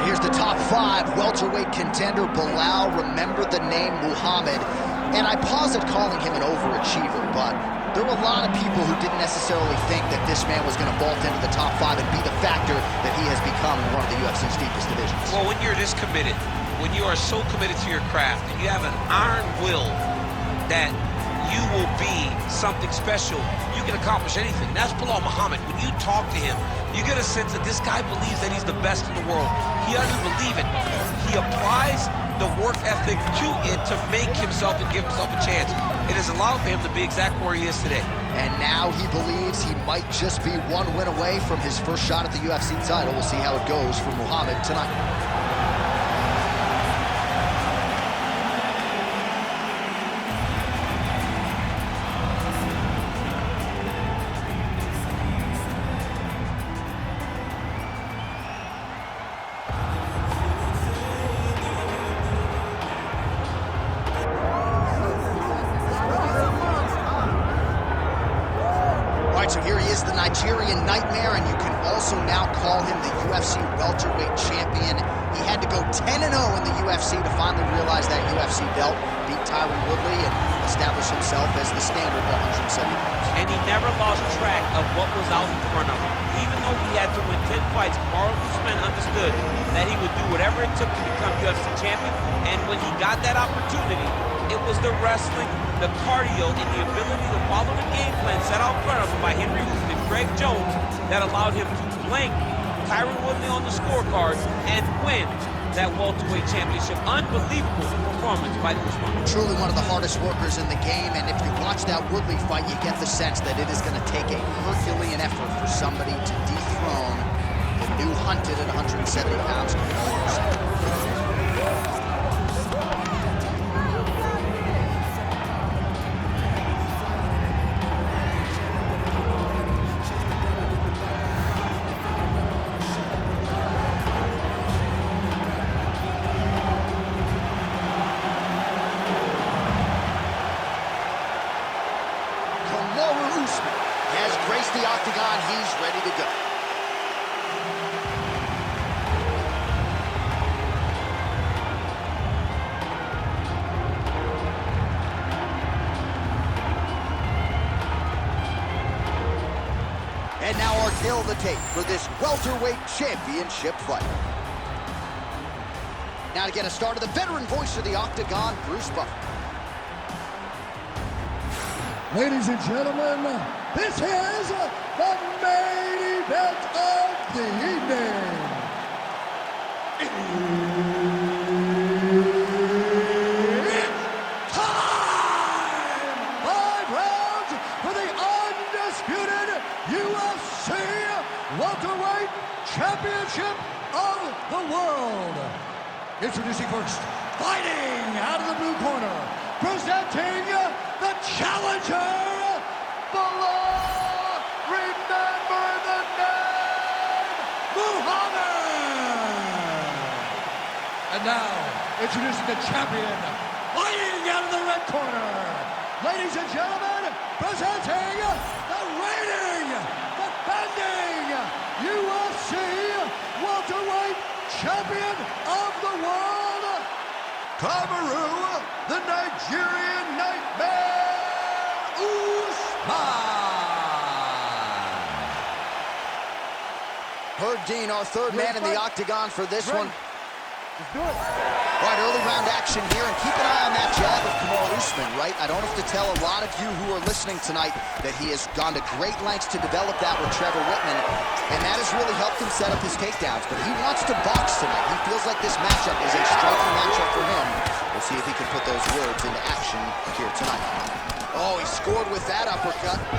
Here's the top 5 welterweight contender, Belal. Remember the name Muhammad. And I pause at calling him an overachiever, but there were a lot of people who didn't necessarily think that this man was going to vault into the top 5 and be the factor that he has become in one of the UFC's deepest divisions. Well, when you're this committed, when you are so committed to your craft, and you have an iron will that you will be something special, you can accomplish anything. That's Belal Muhammad. When you talk to him, you get a sense that this guy believes that he's the best in the world. He doesn't believe it. He applies the work ethic to it to make himself and give himself a chance. It has allowed for him to be exactly where he is today. And now he believes he might just be one win away from his first shot at the UFC title. We'll see how it goes for Muhammad tonight. So here he is, the Nigerian Nightmare, and you can also now call him the UFC welterweight champion. He had to go 10-0 in the UFC to finally realize that UFC belt, beat Tyron Woodley, and establish himself as the standard at 170 pounds. And he never lost track of what was out in front of him. Even though he had to win 10 fights, Kamaru Usman understood that he would do whatever it took to become UFC champion, and when he got that opportunity, it was the wrestling, the cardio, and the ability to follow the game plan set out in front of him by Henry Hooft and Greg Jones that allowed him to blank Tyron Woodley on the scorecard and win that welterweight championship. Unbelievable performance by Usman. Truly one of the hardest workers in the game, and if you watch that Woodley fight, you get the sense that it is going to take a Herculean effort for somebody to dethrone the new hunted at 170 pounds. Kamaru Usman has graced the octagon. He's ready to go. And now our tale of the tape for this welterweight championship fight. Now to get us started, the veteran voice of the octagon, Bruce Buffer. Ladies and gentlemen, this is the main event of the evening. It's time! 5 rounds for the undisputed UFC welterweight championship of the world. Introducing first, fighting out of the blue corner, presenting the challenger, Belal. Remember the name, Muhammad. And now, introducing the champion, fighting out of the red corner. Ladies and gentlemen, presenting the reigning, defending UFC welterweight champion of the world, Kamaru, the Nigerian Nightmare, Usman. Herb Dean, our third man in the octagon for this one. Let's do it. All right, early round action here, and keep an eye on that jab of Kamaru Usman, right? I don't have to tell a lot of you who are listening tonight that he has gone to great lengths to develop that with Trevor Whitman, and that has really helped him set up his takedowns, but he wants to box tonight. He feels like this matchup is a striking matchup for him. We'll see if he can put those words into action here tonight. Oh, he scored with that uppercut. Oh,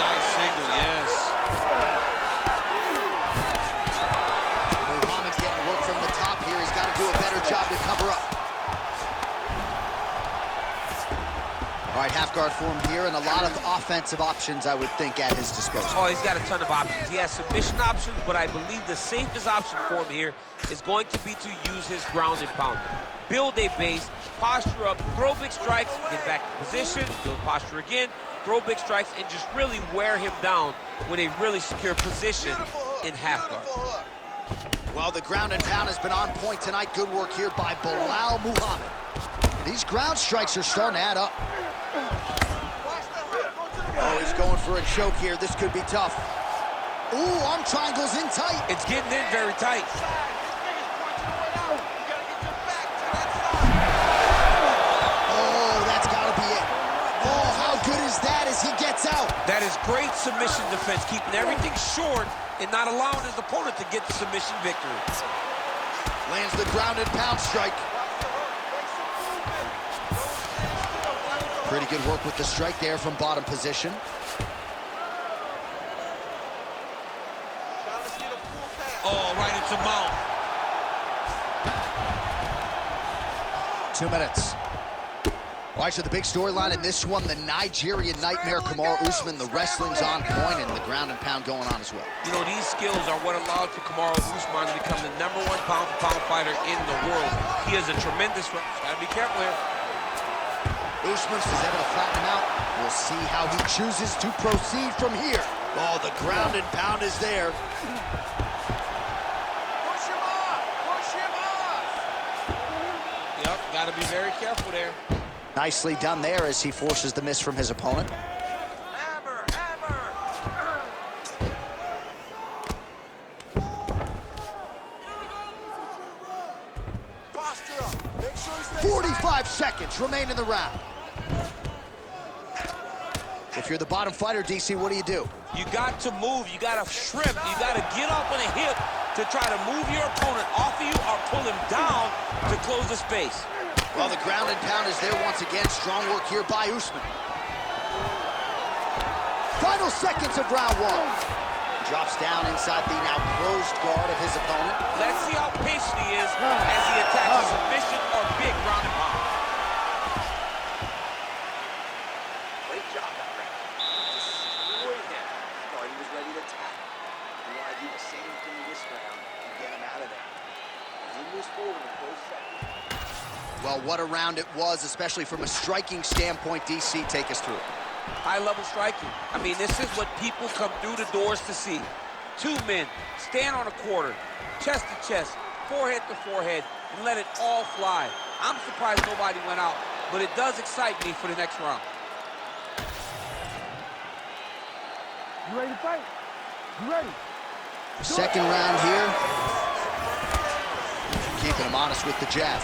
nice single, yes. Muhammad's getting work from the top here. He's got to do a better job to cover up. All right, half guard form here, and a lot of offensive options, I would think, at his disposal. Oh, he's got a ton of options. He has submission options, but I believe the safest option for him here is going to be to use his ground and pound. Build a base, posture up, throw big strikes, get back to position, build posture again, throw big strikes, and just really wear him down with a really secure position in half guard. Well, the ground and pound has been on point tonight. Good work here by Belal Muhammad. These ground strikes are starting to add up. Oh, he's going for a choke here. This could be tough. Ooh, arm triangles in tight. It's getting in very tight. Oh, that's got to be it. Oh, how good is that as he gets out? That is great submission defense, keeping everything short and not allowing his opponent to get the submission victory. Lands the ground and pound strike. Pretty good work with the strike there from bottom position. Oh, right into mount. 2 minutes. Well, actually, the big storyline in this one, the Nigerian Nightmare, Kamaru Usman, the wrestling's on point and the ground and pound going on as well. You know, these skills are what allowed for Kamaru Usman to become the #1 pound-for-pound fighter in the world. He is a tremendous one. Gotta be careful here. Usman is able to flatten him out. We'll see how he chooses to proceed from here. Oh, the ground and pound is there. Push him off! Push him off! Yep, gotta be very careful there. Nicely done there as he forces the miss from his opponent. Hammer! Hammer! 45 seconds remain in the round. If you're the bottom fighter, DC, what do? You got to move, you got to shrimp, you got to get up on a hip to try to move your opponent off of you or pull him down to close the space. Well, the ground and pound is there once again. Strong work here by Usman. Final seconds of round one. Drops down inside the now closed guard of his opponent. Let's see how patient he is as he attacks a submission or big ground and pound. Great job, that round. Destroyed him. Thought he was ready to attack. We want to do the same thing this round and get him out of there. As he moves forward in the close second. Well, what a round it was, especially from a striking standpoint. DC, take us through it. High-level striking. I mean, this is what people come through the doors to see. Two men stand on a quarter, chest to chest, forehead to forehead, and let it all fly. I'm surprised nobody went out, but it does excite me for the next round. You ready to fight? You ready? Second round here. Keeping him honest with the jab.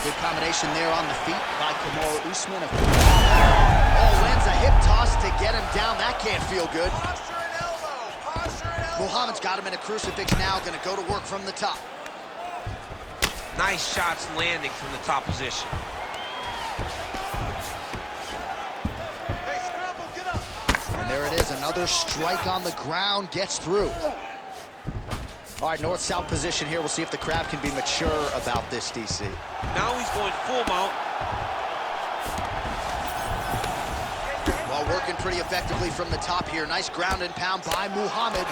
Good combination there on the feet by Kamaru Usman. Oh, lands a hip toss to get him down. That can't feel good. Posture and elbow! Posture and elbow! Muhammad's got him in a crucifix now. Going to go to work from the top. Nice shots landing from the top position. Hey, scramble, get up! And there it is. Another strike on the ground. Gets through. All right, north-south position here. We'll see if the crowd can be mature about this, DC. Now he's going full mount. Well, working pretty effectively from the top here. Nice ground and pound by Muhammad.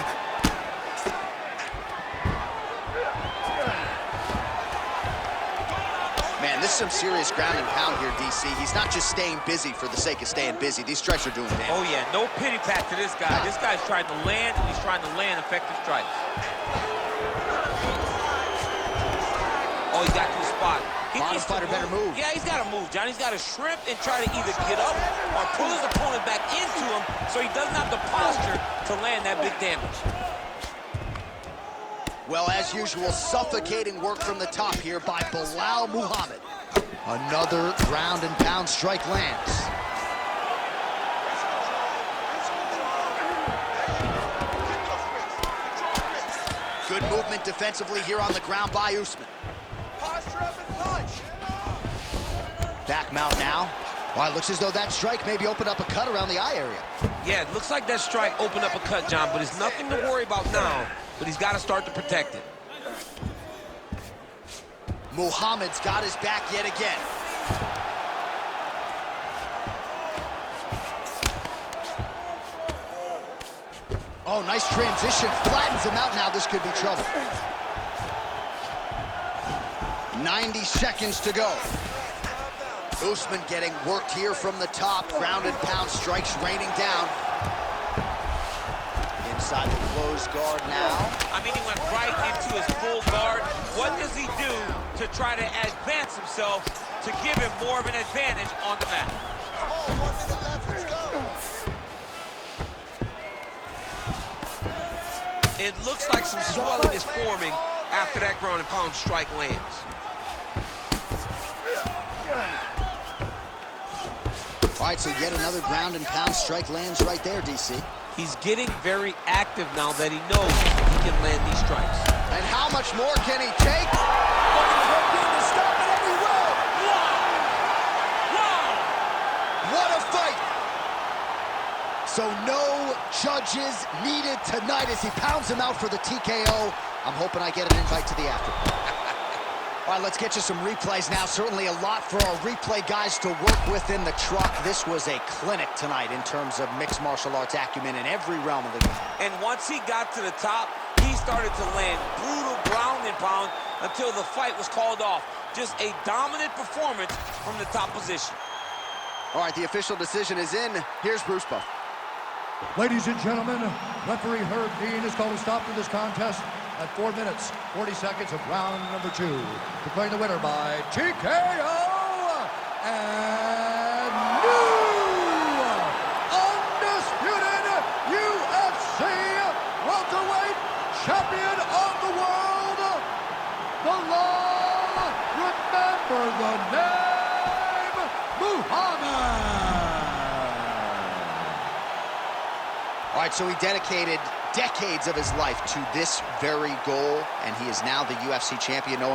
Man, this is some serious ground and pound here, DC. He's not just staying busy for the sake of staying busy. These strikes are doing damage. Oh, yeah, no pity pat to this guy. This guy's trying to land, and he's trying to land effective strikes. Oh, he got to the spot. He Bottom needs to fighter better move. Yeah, he's got to move, John. He's got to shrimp and try to either get up or pull his opponent back into him so he doesn't have the posture to land that big damage. Well, as usual, suffocating work from the top here by Belal Muhammad. Another ground and pound strike lands. Good movement defensively here on the ground by Usman. Posture up and punch! Back mount now. Well, it looks as though that strike maybe opened up a cut around the eye area. Yeah, it looks like that strike opened up a cut, John, but it's nothing to worry about now, but he's got to start to protect it. Muhammad's got his back yet again. Oh, nice transition. Flattens him out now. This could be trouble. 90 seconds to go. Usman getting worked here from the top. Ground and pound strikes raining down. inside the closed guard now. I mean, he went right into his full guard. What does he do to try to advance himself to give him more of an advantage on the mat? 1 minute left, let's go. It looks like some swelling is forming after that ground and pound strike lands. All right, so yet another ground and pound strike lands right there, DC. He's getting very active now that he knows he can land these strikes. And how much more can he take? Looking hooked in to stop it, and he will. Wow! Wow! What a fight! So no judges needed tonight as he pounds him out for the TKO. I'm hoping I get an invite to the after. All right, let's get you some replays now. Certainly a lot for our replay guys to work with in the truck. This was a clinic tonight in terms of mixed martial arts acumen in every realm of the game. And once he got to the top, he started to land brutal ground and pound until the fight was called off. Just a dominant performance from the top position. All right, the official decision is in. Here's Bruce Buff. Ladies and gentlemen, referee Herb Dean has called a stop to this contest at 4 minutes, 40 seconds of round number 2. Declaring the winner by TKO and new undisputed UFC welterweight champion of the world, the law, remember the name, Muhammad. All right, so he dedicated decades of his life to this very goal, and he is now the UFC champion. No one